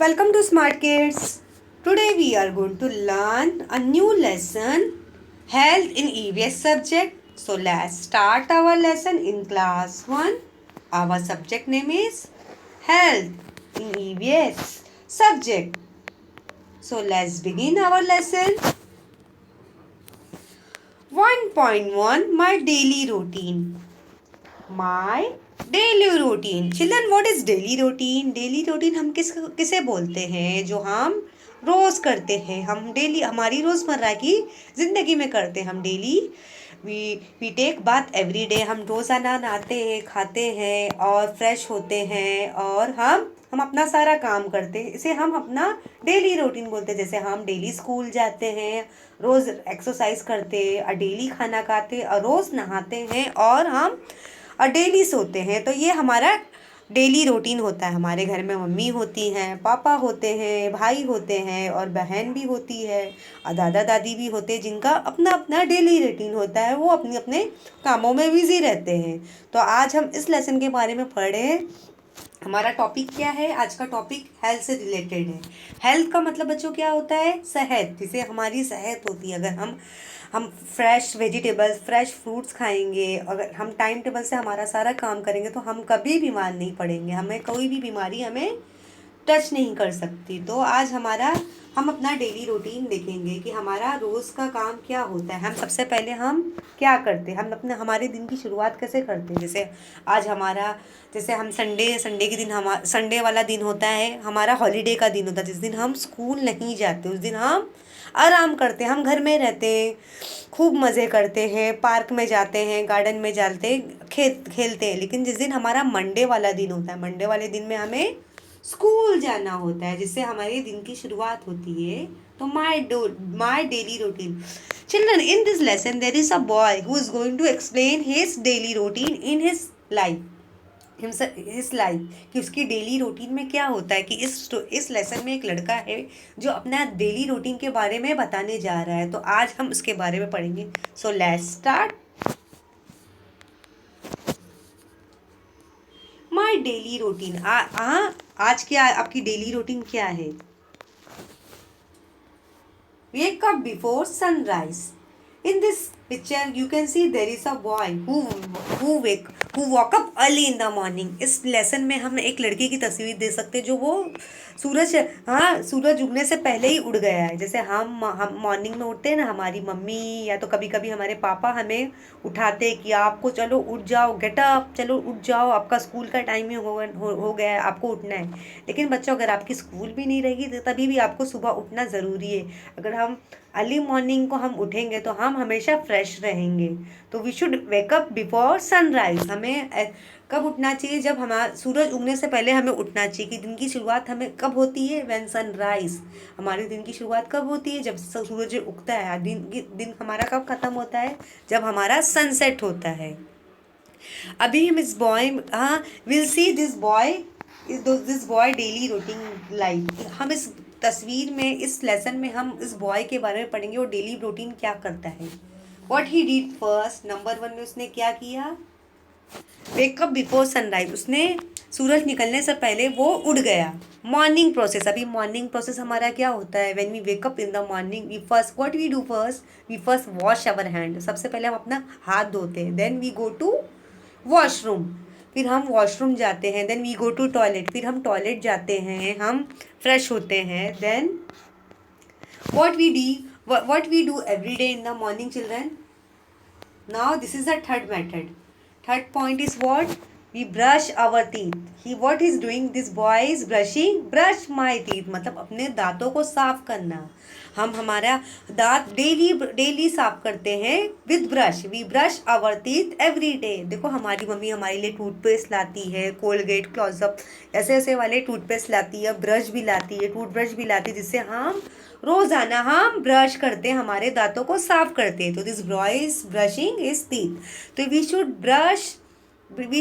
Welcome to Smart Kids. Today we are going to learn a new lesson, health in EVS subject. So let's start our lesson in class 1. Our subject name is health in EVS subject. So let's begin our lesson. 1.1 My daily routine. My daily routine. Children, what is daily routine? Daily routine हम किसे बोलते हैं? जो हम रोज़ करते हैं, हम daily हमारी रोज़मर्रा की ज़िंदगी में करते हैं. हम daily we take bath every day. हम रोज़ाना नहाते हैं, खाते हैं और फ्रेश होते हैं और हम अपना सारा काम करते हैं. इसे हम अपना डेली रूटीन बोलते हैं. जैसे हम डेली स्कूल जाते हैं, रोज़ एक्सरसाइज करते हैं और डेली खाना खाते हैं और रोज़ नहाते हैं और हम और डेली सोते हैं. तो ये हमारा डेली रूटीन होता है. हमारे घर में मम्मी होती हैं, पापा होते हैं, भाई होते हैं और बहन भी होती है और दादा दादी भी होते हैं, जिनका अपना अपना डेली रूटीन होता है. वो अपने अपने कामों में बिजी रहते हैं. तो आज हम इस लेसन के बारे में पढ़ रहे हैं. हमारा टॉपिक क्या है? आज का टॉपिक हेल्थ से रिलेटेड है. हेल्थ का मतलब बच्चों क्या होता है? सेहत. जिसे हमारी सेहत होती है. अगर हम फ्रेश वेजिटेबल्स, फ्रेश फ्रूट्स खाएंगे, अगर हम टाइम टेबल से हमारा सारा काम करेंगे तो हम कभी बीमार नहीं पड़ेंगे. हमें कोई भी बीमारी हमें टच नहीं कर सकती. तो आज हम अपना डेली रूटीन देखेंगे कि हमारा रोज़ का काम क्या होता है. हम सबसे पहले हम क्या करते हैं, हम हमारे दिन की शुरुआत कैसे करते हैं. जैसे हम संडे के दिन संडे वाला दिन होता है, हमारा हॉलीडे का दिन होता है. जिस दिन हम स्कूल नहीं जाते उस दिन हम आराम करते हैं. हम घर में रहते हैं, खूब मज़े करते हैं, पार्क में जाते हैं, गार्डन में जाते हैं, खेलते हैं. लेकिन जिस दिन हमारा मंडे वाला दिन होता है, मंडे वाले दिन में हमें स्कूल जाना होता है, जिससे हमारे दिन की शुरुआत होती है. तो my daily routine. Children, in this lesson there is a boy who is going to explain his daily routine in his life. कि उसकी डेली रूटीन में क्या होता है. कि इस लेसन में एक लड़का है जो अपना डेली रूटीन के बारे में बताने जा रहा है. तो आज हम उसके बारे में पढ़ेंगे. So let's start. My daily routine. आज क्या आपकी डेली रूटीन क्या है? Wake up before sunrise. In this picture, you can see there is a boy who woke up early in the morning. इस लेसन में हम एक लड़के की तस्वीर दे सकते हैं जो वो सूरज उगने से पहले ही उड़ गया है. जैसे हम मॉर्निंग में उठते हैं ना, हमारी मम्मी या तो कभी कभी हमारे पापा हमें उठाते हैं कि आपको चलो उठ जाओ, गेट अप, चलो उठ जाओ, आपका स्कूल का टाइम हो गया है, आपको उठना है. लेकिन बच्चों, अगर आपकी स्कूल भी नहीं रहेगी तो तभी भी आपको सुबह उठना ज़रूरी है. अगर हम अर्ली मॉर्निंग को हम उठेंगे तो हम हमेशा फ्रेश रहेंगे. तो we should wake up before sunrise. हमें कब उठना चाहिए? जब हमारा सूरज उगने से पहले हमें उठना चाहिए. कि दिन की शुरुआत हमें कब होती है? When sunrise. हमारे दिन की शुरुआत कब होती है? जब सूरज उगता है. दिन हमारा कब ख़त्म होता है? जब हमारा सनसेट होता है. अभी हम इस boy will see this boy daily routine life. हम इस तस्वीर में, इस लेसन में हम इस बॉय के बारे में पढ़ेंगे और डेली रूटीन क्या करता है. What he did first. Number 1 में उसने क्या किया? Wake up before sunrise. उसने सूरज निकलने से पहले वो उड़ गया. Morning process. अभी मॉर्निंग प्रोसेस हमारा क्या होता है? When we wake up in the morning we first wash our hand. सबसे पहले हम अपना हाथ धोते हैं. Then we go to washroom. फिर हम वॉशरूम जाते हैं. Then we go to toilet. फिर हम टॉयलेट जाते हैं, हम फ्रेश होते हैं. Then what we do every day in the morning, children. Now this is the third method. Third point is what? We brush our teeth. What is doing? This boy is brush my teeth. मतलब अपने दांतों को साफ करना. हम हमारा दांत daily साफ करते हैं with brush. We brush our teeth every day. देखो, हमारी मम्मी हमारे लिए टूथपेस्ट लाती है, कोलगेट, क्लोजअप, ऐसे वाले टूथपेस्ट लाती है, ब्रश भी लाती है, टूथब्रश भी लाती है, जिससे हम रोज़ाना हम ब्रश करते हैं, हमारे दांतों को साफ करते हैं. तो this boy is brushing his teeth. तो we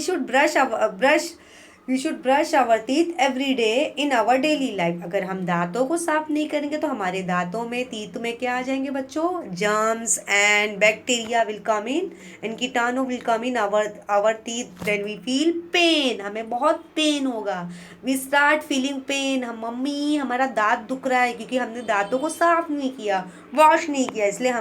should brush we should brush our teeth every day in our daily life. अगर हम दांतों को साफ नहीं करेंगे तो हमारे दांतों में, टीथ में क्या आ जाएंगे बच्चों? Germs and bacteria will come in and कीटाणु will come in our teeth. Then we feel pain, हमें बहुत पेन होगा। वी स्टार्ट फीलिंग पेन, हम मम्मी हमारा दांत दुख रहा है क्योंकि हमने दांतों को साफ नहीं किया, वॉश नहीं किया। इसलिए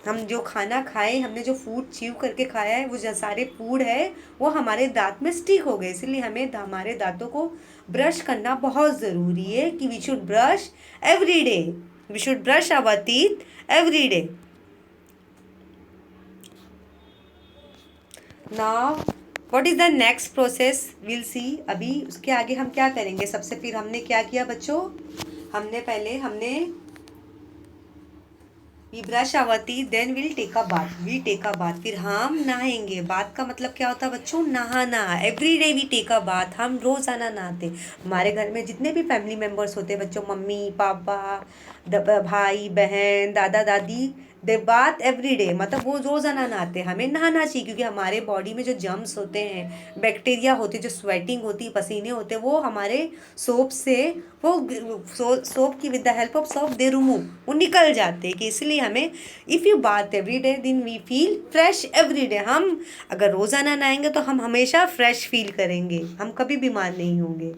हम जो खाना खाए, हमने जो फूड च्यू करके खाया है, वो जो सारे फूड है वो हमारे दांत में स्टिक हो गए। इसलिए हमें हमारे दांतों को ब्रश करना बहुत ज़रूरी है कि we should brush every day, we should brush our teeth every day. Now what is the next process will see. अभी उसके आगे हम क्या करेंगे? सबसे फिर हमने क्या किया बच्चों? हमने we brush our teeth, then will take a bath, we take a bath. फिर हम नहाएंगे। बाथ का मतलब क्या होता है बच्चों? नहाना। Every day we take a bath, हम रोज़ाना नहाते। हमारे घर में जितने भी फैमिली मेम्बर्स होते हैं बच्चों, मम्मी पापा, भाई बहन, दादा दादी, दे बाथ एवरी डे, मतलब वो रोज़ाना नहाते हैं। हमें नहाना चाहिए क्योंकि हमारे बॉडी में जो जर्म्स होते हैं, बैक्टीरिया होते हैं, जो स्वेटिंग होती है, पसीने होते हैं, वो हमारे सोप से, वो सोप की with the help of soap they remove, वो निकल जाते हैं। कि इसलिए हमें if you bath every day then we feel fresh every day. हम अगर रोज़ाना नहाएंगे तो हम हमेशा फ्रेश फील करेंगे, हम कभी बीमार नहीं होंगे।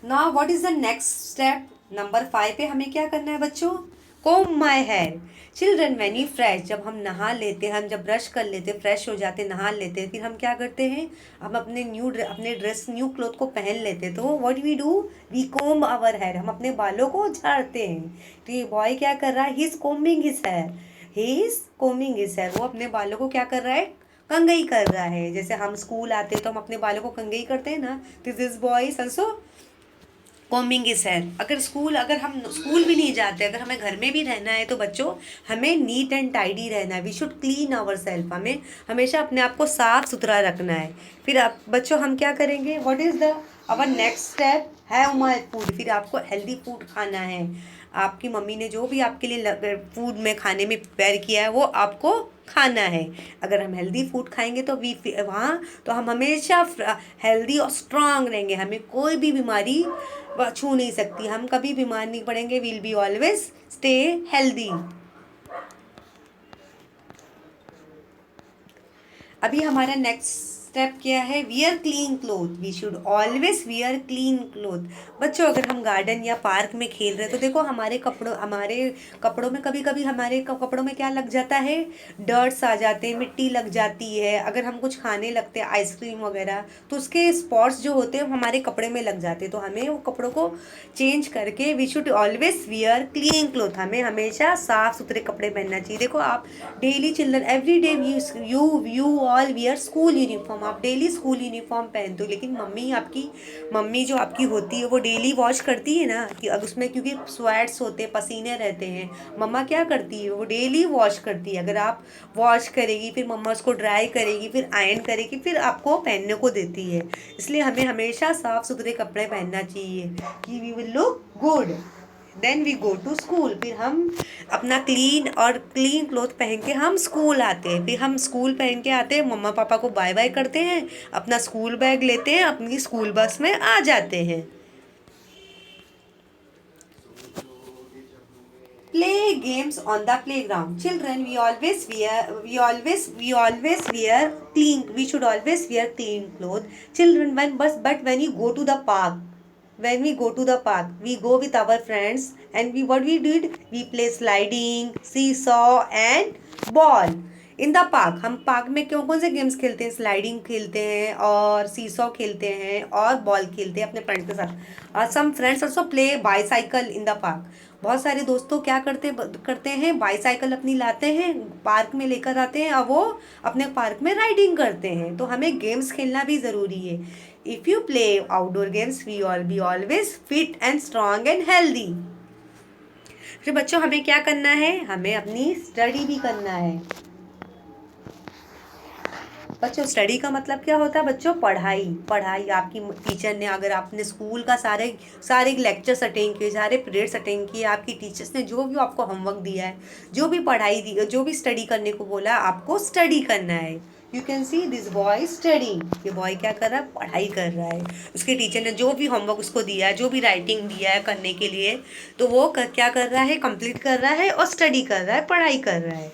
Now what is the next step? Number 5 पे हमें क्या करना है बच्चों? Comb my hair. Children when you fresh, जब हम नहा लेते हैं, हम जब ब्रश कर लेते हैं, फ्रेश हो जाते हैं, नहा लेते हैं, फिर हम क्या करते हैं? हम अपने ड्रेस, न्यू क्लोथ को पहन लेते हैं। तो what we do? We comb our hair, हम अपने बालों को झाड़ते हैं। तो ये बॉय क्या कर रहा है? He is combing his hair, he is combing his hair. वो अपने बालों को क्या कर रहा है? कंघी कर रहा है। जैसे हम स्कूल आते हैं तो हम अपने बालों को कंघी करते हैं ना, this boy is also combing is here. अगर हम स्कूल भी नहीं जाते, अगर हमें घर में भी रहना है तो बच्चों हमें नीट एंड टाइडी रहना है। We should clean our self, हमें हमेशा अपने आप को साफ सुथरा रखना है। फिर आप बच्चों हम क्या करेंगे? What is the our next step? Have my food. फिर आपको हेल्दी फूड खाना है। आपकी मम्मी ने जो भी आपके लिए फूड में खाने में प्रिपेयर किया है वो आपको खाना है। अगर हम हेल्दी फूड खाएंगे तो वहाँ तो हम हमेशा हेल्दी और स्ट्रांग रहेंगे, हमें कोई भी बीमारी छू नहीं सकती, हम कभी बीमार नहीं पड़ेंगे। Will be always stay healthy. अभी हमारा नेक्स्ट स्टेप क्या है? Wear clean cloth, we should always wear clean cloth. बच्चों अगर हम गार्डन या पार्क में खेल रहे हैं तो देखो हमारे कपड़ों में कभी कभी हमारे कपड़ों में क्या लग जाता है? डर्ट्स आ जाते हैं, मिट्टी लग जाती है। अगर हम कुछ खाने लगते हैं, आइसक्रीम वगैरह, तो उसके स्पॉट्स जो होते हैं वो हमारे कपड़े में लग जाते हैं। तो हमें वो कपड़ों को चेंज करके we should always wear clean cloth, हमें हमेशा साफ सुथरे कपड़े पहनना चाहिए। देखो आप daily children every day you all wear school uniform, आप डेली स्कूल यूनिफॉर्म पहनते हो। लेकिन मम्मी जो आपकी होती है वो डेली वॉश करती है ना, कि अब उसमें क्योंकि स्वेट्स होते हैं, पसीने रहते हैं, मम्मा क्या करती है? वो डेली वॉश करती है। अगर आप वॉश करेगी, फिर मम्मा उसको ड्राई करेगी, फिर आयरन करेगी, फिर आपको पहनने को देती है। इसलिए हमें हमेशा साफ सुथरे कपड़े पहनना चाहिए कि we will look good. Then we go to school, फिर हम अपना क्लीन क्लोथ पहन के हम स्कूल आते हैं। फिर हम स्कूल पहन के आते हैं, मम्मा पापा को बाय बाय करते हैं, अपना स्कूल बैग लेते हैं, अपनी स्कूल बस में आ जाते हैं। Play games on the playground. Children, we always wear clean. We should always wear clean clothes. Children, but when you go to the park, we go with our friends, and what we did? We play sliding, seesaw, and ball. In the park, हम park में कौन से games खेलते हैं? Sliding खेलते हैं और seesaw खेलते हैं और बॉल खेलते हैं अपने फ्रेंड्स के साथ। Some friends also play bicycle in the park. बहुत सारे दोस्तों क्या करते हैं? बाईसाइकिल अपनी लाते हैं, पार्क में लेकर आते हैं और वो अपने पार्क में राइडिंग करते हैं। तो हमें गेम्स खेलना भी ज़रूरी है। If you play outdoor games we all be always fit and strong and healthy. फिर बच्चों हमें क्या करना है? हमें अपनी स्टडी भी करना है। बच्चों स्टडी का मतलब क्या होता है बच्चों? पढ़ाई। आपकी टीचर ने, अगर आपने स्कूल का सारे लेक्चर्स अटेंड किए, सारे पीरियड्स अटेंड किए, आपकी टीचर्स ने जो भी आपको होमवर्क दिया है, जो भी पढ़ाई दी, जो भी स्टडी करने को बोला, आपको स्टडी करना है। You can see this boy studying, ये बॉय क्या कर रहा है, पढ़ाई कर रहा है। उसके टीचर ने जो भी होमवर्क उसको दिया है, जो भी राइटिंग दिया है करने के लिए, तो वो क्या कर रहा है, कंप्लीट कर रहा है और स्टडी कर रहा है, पढ़ाई कर रहा है।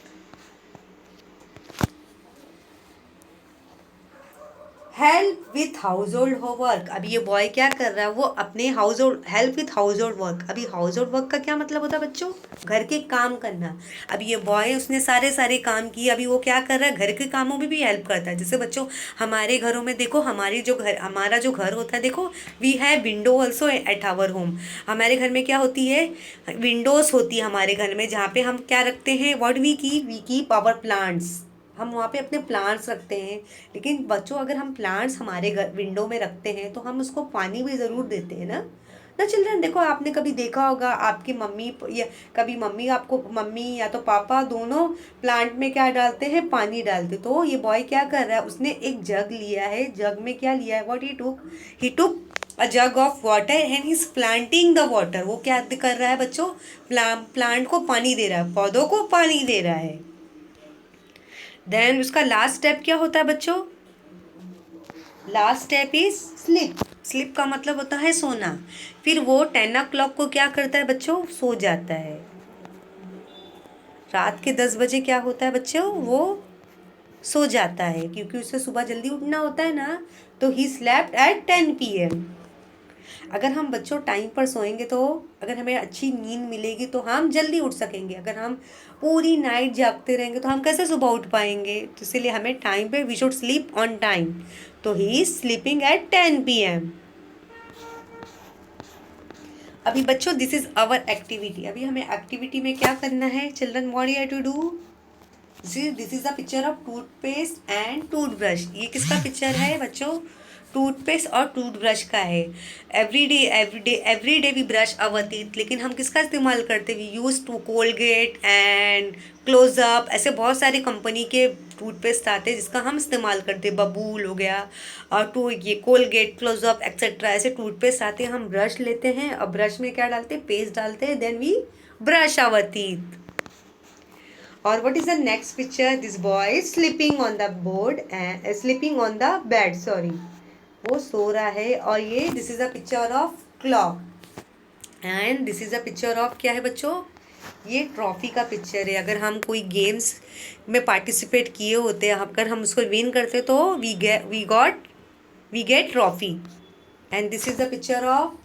Help with house hold work, अभी ये बॉय क्या कर रहा है, वो अपने house hold, help with house hold work. अभी हाउस होल्ड वर्क का क्या मतलब होता है बच्चों, घर के काम करना। अभी ये बॉय उसने सारे सारे काम किए, अभी वो क्या कर रहा है, घर के कामों में भी हेल्प करता है। जैसे बच्चों हमारे घरों में देखो, हमारा जो घर होता है, देखो we have window also at our home. हमारे घर में क्या होती है, विंडोज़ होती है हमारे घर में, जहाँ पे हम क्या रखते हैं, what we keep our plants, हम वहाँ पे अपने प्लांट्स रखते हैं। लेकिन बच्चों अगर हम प्लांट्स हमारे घर विंडो में रखते हैं तो हम उसको पानी भी ज़रूर देते हैं ना। ना चिल्ड्रन, देखो आपने कभी देखा होगा आपकी मम्मी या कभी मम्मी आपको, मम्मी या तो पापा दोनों प्लांट में क्या डालते हैं, पानी डालते। तो ये बॉय क्या कर रहा है, उसने एक जग लिया है, जग में क्या लिया है, what he took a jug of water and he is planting the water. वो क्या कर रहा है बच्चों, प्लांट को पानी दे रहा है, पौधों को पानी दे रहा है। देन उसका लास्ट स्टेप क्या होता है बच्चों, last step is sleep. Sleep का मतलब होता है सोना। फिर वो 10 o'clock को क्या करता है बच्चों, सो जाता है। रात के 10 बजे क्या होता है बच्चों, वो सो जाता है, क्योंकि उसे सुबह जल्दी उठना होता है ना। तो ही स्लेप्ट एट 10 PM। अगर हम बच्चों टाइम पर सोएंगे तो, अगर हमें अच्छी नींद मिलेगी तो हम जल्दी उठ सकेंगे। अगर हम पूरी नाइट जागते रहेंगे तो हम कैसे सुबह उठ पाएंगे। तो इसीलिए हमें टाइम पे, we should sleep on time. तो he is sleeping at 10 PM। अभी बच्चों दिस इज आवर एक्टिविटी। अभी हमें एक्टिविटी में क्या करना है children, what you have to do, this is a picture of toothpaste and toothbrush. ये किसका पिक्चर है बच्चों, टूथपेस्ट और टूथब्रश का है। Every day we brush our teeth, लेकिन हम किसका इस्तेमाल करते, we use to Colgate and Closeup, ऐसे बहुत सारे कंपनी के टूथपेस्ट आते हैं जिसका हम इस्तेमाल करते हैं। बबूल हो गया और ये कोलगेट, क्लोजअप एक्सेट्रा, ऐसे टूथपेस्ट आते हैं। हम ब्रश लेते हैं और ब्रश में क्या डालते हैं, पेस्ट डालते हैं, then we brush our teeth. और what is the next picture, this boy is sleeping on the board and sleeping on the bed, sorry, वो सो रहा है। और ये this is a picture of clock and this is a picture of क्या है बच्चों, ये ट्रॉफी का पिक्चर है। अगर हम कोई गेम्स में पार्टिसिपेट किए होते हैं, अगर हम उसको विन करते तो we get trophy. And this is the picture of,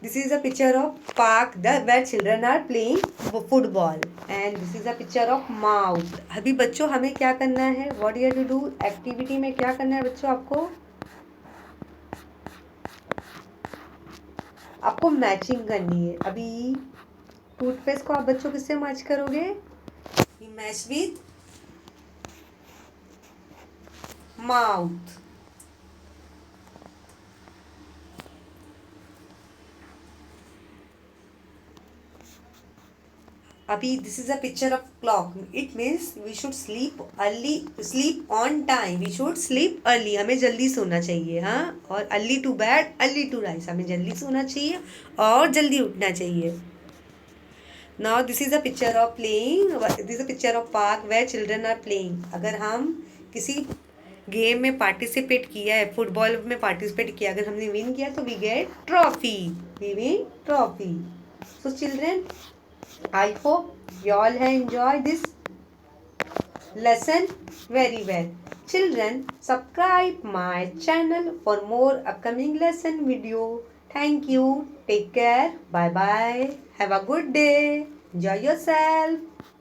this is a picture of park where children are playing football and this is a picture of mouth। अभी बच्चों हमें क्या करना है, what you have to do, activity में क्या करना है बच्चों, आपको मैचिंग करनी है। अभी टूथपेस्ट को आप बच्चों किससे मैच करोगे, मैच विथ माउथ। अभी this is a picture of clock, it means we should sleep early, sleep on time, we should sleep early, हमें जल्दी सोना चाहिए। हाँ, और early to bed early to rise, हमें जल्दी सोना चाहिए और जल्दी उठना चाहिए। Now this is a picture of playing, this is a picture of park where children are playing. अगर हम किसी गेम में पार्टिसिपेट किया है, फुटबॉल में पार्टिसिपेट किया, अगर हमने विन किया तो we get trophy, we win trophy. So children, I hope you all have enjoyed this lesson very well. Children, subscribe my channel for more upcoming lesson video. Thank you. Take care. Bye bye. Have a good day. Enjoy yourself.